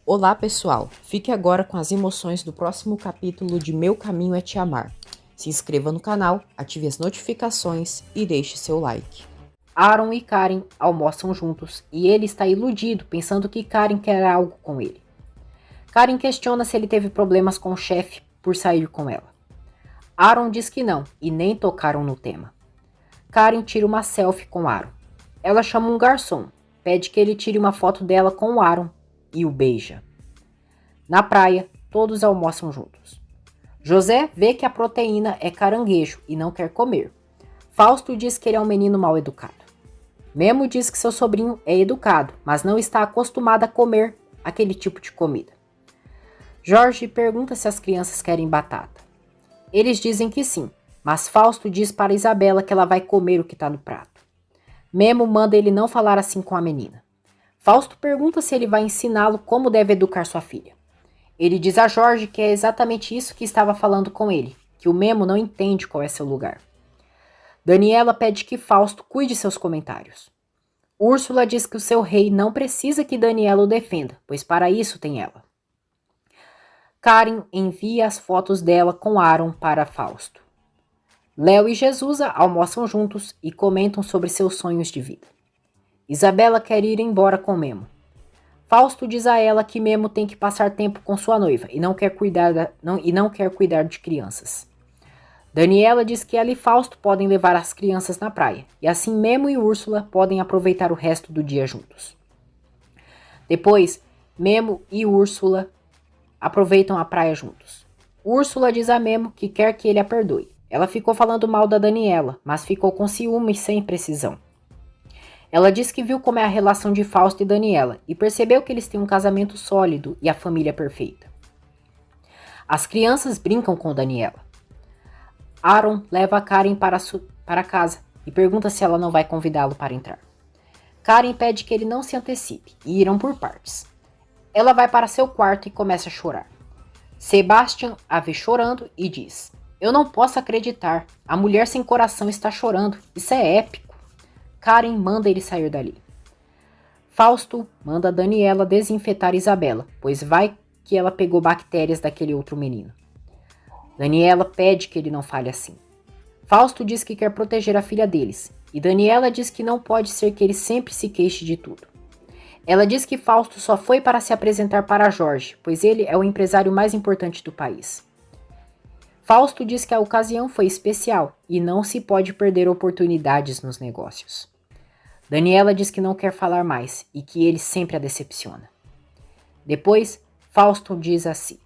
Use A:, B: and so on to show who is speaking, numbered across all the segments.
A: Olá pessoal, fique agora com as emoções do próximo capítulo de Meu Caminho é Te Amar. Se inscreva no canal, ative as notificações e deixe seu like.
B: Aaron e Karen almoçam juntos e ele está iludido, pensando que Karen quer algo com ele. Karen questiona se ele teve problemas com o chefe por sair com ela. Aaron diz que não e nem tocaram no tema. Karen tira uma selfie com Aaron. Ela chama um garçom, pede que ele tire uma foto dela com o Aaron e o beija. Na praia, todos almoçam juntos. José vê que a proteína é caranguejo e não quer comer. Fausto diz que ele é um menino mal educado. Memo diz que seu sobrinho é educado, mas não está acostumado a comer aquele tipo de comida. Jorge pergunta se as crianças querem batata. Eles dizem que sim, mas Fausto diz para Isabela que ela vai comer o que está no prato. Memo manda ele não falar assim com a menina. Fausto pergunta se ele vai ensiná-lo como deve educar sua filha. Ele diz a Jorge que é exatamente isso que estava falando com ele, que o Memo não entende qual é seu lugar. Daniela pede que Fausto cuide seus comentários. Úrsula diz que o seu rei não precisa que Daniela o defenda, pois para isso tem ela. Karen envia as fotos dela com Aaron para Fausto. Léo e Jesusa almoçam juntos e comentam sobre seus sonhos de vida. Isabela quer ir embora com Memo. Fausto diz a ela que Memo tem que passar tempo com sua noiva e não quer cuidar de crianças. Daniela diz que ela e Fausto podem levar as crianças na praia, e assim Memo e Úrsula podem aproveitar o resto do dia juntos. Depois, Memo e Úrsula aproveitam a praia juntos. Úrsula diz a Memo que quer que ele a perdoe. Ela ficou falando mal da Daniela, mas ficou com ciúme sem precisão. Ela diz que viu como é a relação de Fausto e Daniela e percebeu que eles têm um casamento sólido e a família perfeita. As crianças brincam com Daniela. Aaron leva a Karen para casa e pergunta se ela não vai convidá-lo para entrar. Karen pede que ele não se antecipe e irão por partes. Ela vai para seu quarto e começa a chorar. Sebastian a vê chorando e diz: "Eu não posso acreditar, a mulher sem coração está chorando, isso é épico." Karen manda ele sair dali. Fausto manda Daniela desinfetar Isabela, pois vai que ela pegou bactérias daquele outro menino. Daniela pede que ele não fale assim. Fausto diz que quer proteger a filha deles, e Daniela diz que não pode ser que ele sempre se queixe de tudo. Ela diz que Fausto só foi para se apresentar para Jorge, pois ele é o empresário mais importante do país. Fausto diz que a ocasião foi especial e não se pode perder oportunidades nos negócios. Daniela diz que não quer falar mais e que ele sempre a decepciona. Depois, Fausto diz assim: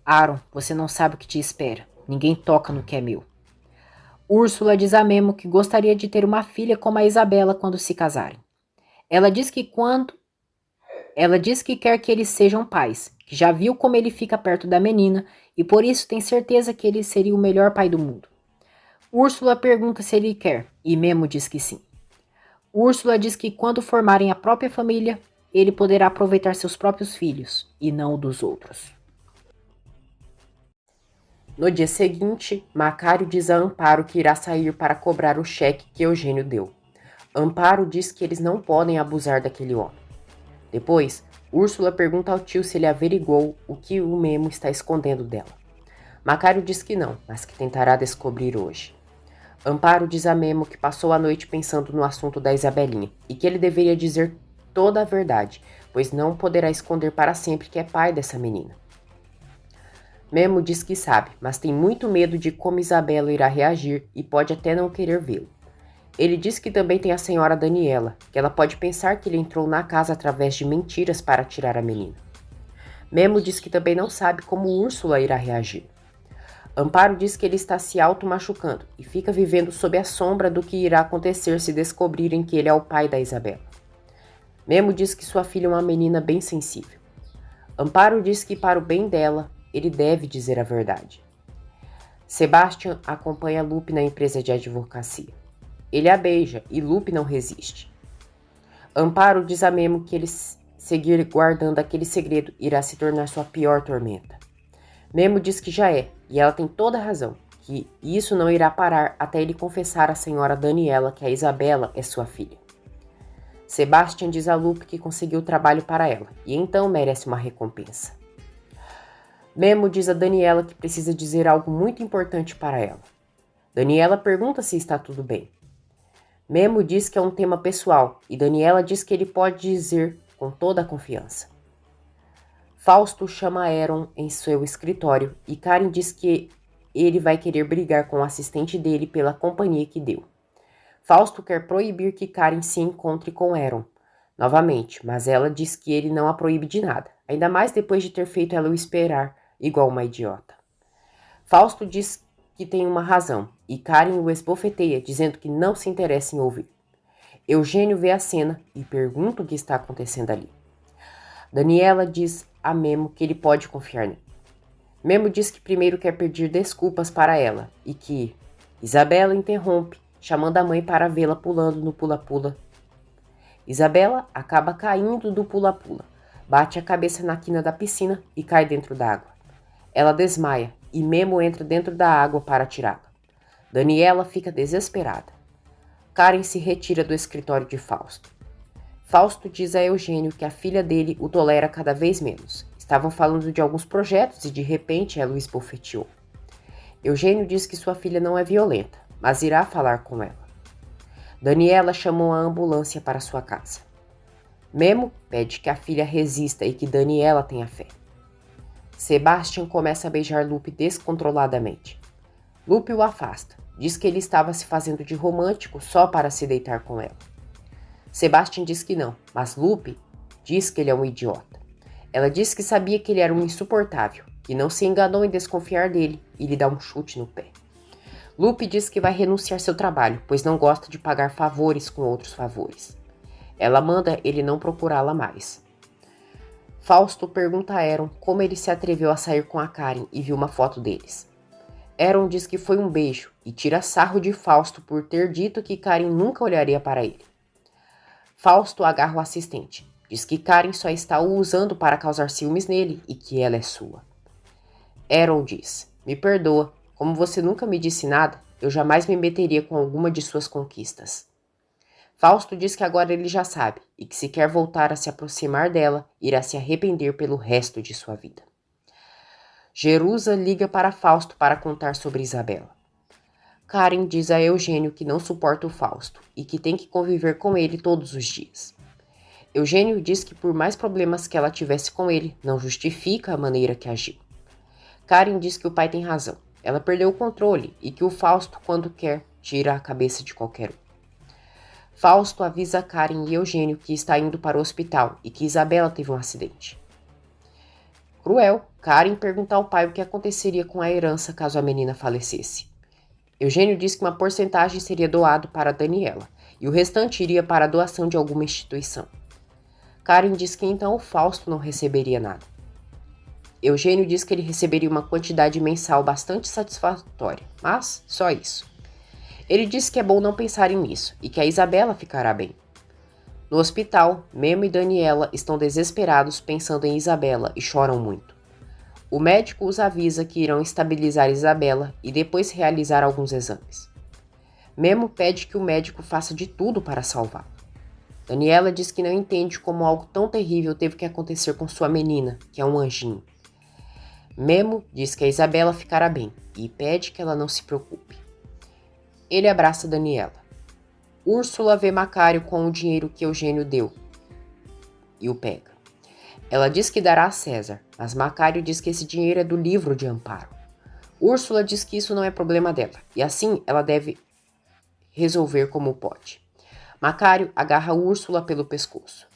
B: "Aaron, você não sabe o que te espera. Ninguém toca no que é meu." Úrsula diz a Memo que gostaria de ter uma filha como a Isabela quando se casarem. Ela diz que quer que eles sejam pais, que já viu como ele fica perto da menina e por isso tem certeza que ele seria o melhor pai do mundo. Úrsula pergunta se ele quer e Memo diz que sim. Úrsula diz que quando formarem a própria família, ele poderá aproveitar seus próprios filhos e não o dos outros.
A: No dia seguinte, Macário diz a Amparo que irá sair para cobrar o cheque que Eugênio deu. Amparo diz que eles não podem abusar daquele homem. Depois, Úrsula pergunta ao tio se ele averigou o que o Memo está escondendo dela. Macário diz que não, mas que tentará descobrir hoje. Amparo diz a Memo que passou a noite pensando no assunto da Isabelinha e que ele deveria dizer toda a verdade, pois não poderá esconder para sempre que é pai dessa menina. Memo diz que sabe, mas tem muito medo de como Isabela irá reagir e pode até não querer vê-lo. Ele diz que também tem a senhora Daniela, que ela pode pensar que ele entrou na casa através de mentiras para tirar a menina. Memo diz que também não sabe como Úrsula irá reagir. Amparo diz que ele está se auto-machucando e fica vivendo sob a sombra do que irá acontecer se descobrirem que ele é o pai da Isabela. Memo diz que sua filha é uma menina bem sensível. Amparo diz que para o bem dela, ele deve dizer a verdade. Sebastian acompanha Lupe na empresa de advocacia. Ele a beija e Lupe não resiste. Amparo diz a Memo que ele seguir guardando aquele segredo irá se tornar sua pior tormenta. Memo diz que já é, e ela tem toda a razão, que isso não irá parar até ele confessar à senhora Daniela que a Isabela é sua filha. Sebastian diz a Lupe que conseguiu trabalho para ela e então merece uma recompensa. Memo diz a Daniela que precisa dizer algo muito importante para ela. Daniela pergunta se está tudo bem. Memo diz que é um tema pessoal e Daniela diz que ele pode dizer com toda a confiança. Fausto chama Aaron em seu escritório e Karen diz que ele vai querer brigar com o assistente dele pela companhia que deu. Fausto quer proibir que Karen se encontre com Aaron novamente, mas ela diz que ele não a proíbe de nada, ainda mais depois de ter feito ela o esperar igual uma idiota. Fausto diz que tem uma razão e Karen o esbofeteia, dizendo que não se interessa em ouvir. Eugênio vê a cena e pergunta o que está acontecendo ali. Daniela diz a Memo que ele pode confiar nele. Memo diz que primeiro quer pedir desculpas para ela e que Isabela interrompe, chamando a mãe para vê-la pulando no pula-pula. Isabela acaba caindo do pula-pula, bate a cabeça na quina da piscina e cai dentro d'água. Ela desmaia e Memo entra dentro da água para tirá-la. Daniela fica desesperada. Karen se retira do escritório de Fausto. Fausto diz a Eugênio que a filha dele o tolera cada vez menos. Estavam falando de alguns projetos e de repente ela o esbofeteou. Eugênio diz que sua filha não é violenta, mas irá falar com ela. Daniela chamou a ambulância para sua casa. Memo pede que a filha resista e que Daniela tenha fé. Sebastian começa a beijar Lupe descontroladamente. Lupe o afasta, diz que ele estava se fazendo de romântico só para se deitar com ela. Sebastian diz que não, mas Lupe diz que ele é um idiota. Ela diz que sabia que ele era um insuportável, que não se enganou em desconfiar dele e lhe dá um chute no pé. Lupe diz que vai renunciar seu trabalho, pois não gosta de pagar favores com outros favores. Ela manda ele não procurá-la mais. Fausto pergunta a Aaron como ele se atreveu a sair com a Karen e viu uma foto deles. Aaron diz que foi um beijo e tira sarro de Fausto por ter dito que Karen nunca olharia para ele. Fausto agarra o assistente. Diz que Karen só está o usando para causar ciúmes nele e que ela é sua. Aaron diz: me perdoa, como você nunca me disse nada, eu jamais me meteria com alguma de suas conquistas. Fausto diz que agora ele já sabe e que se quer voltar a se aproximar dela, irá se arrepender pelo resto de sua vida. Jerusa liga para Fausto para contar sobre Isabela. Karen diz a Eugênio que não suporta o Fausto e que tem que conviver com ele todos os dias. Eugênio diz que por mais problemas que ela tivesse com ele, não justifica a maneira que agiu. Karen diz que o pai tem razão. Ela perdeu o controle e que o Fausto, quando quer, tira a cabeça de qualquer um. Fausto avisa Karen e Eugênio que está indo para o hospital e que Isabela teve um acidente. Cruel, Karen pergunta ao pai o que aconteceria com a herança caso a menina falecesse. Eugênio diz que uma porcentagem seria doado para Daniela e o restante iria para a doação de alguma instituição. Karen diz que então o Fausto não receberia nada. Eugênio diz que ele receberia uma quantidade mensal bastante satisfatória, mas só isso. Ele diz que é bom não pensarem nisso e que a Isabela ficará bem. No hospital, Memo e Daniela estão desesperados pensando em Isabela e choram muito. O médico os avisa que irão estabilizar Isabela e depois realizar alguns exames. Memo pede que o médico faça de tudo para salvá-la. Daniela diz que não entende como algo tão terrível teve que acontecer com sua menina, que é um anjinho. Memo diz que a Isabela ficará bem e pede que ela não se preocupe. Ele abraça Daniela. Úrsula vê Macário com o dinheiro que Eugênio deu e o pega. Ela diz que dará a César, mas Macário diz que esse dinheiro é do livro de Amparo. Úrsula diz que isso não é problema dela e assim ela deve resolver como pode. Macário agarra Úrsula pelo pescoço.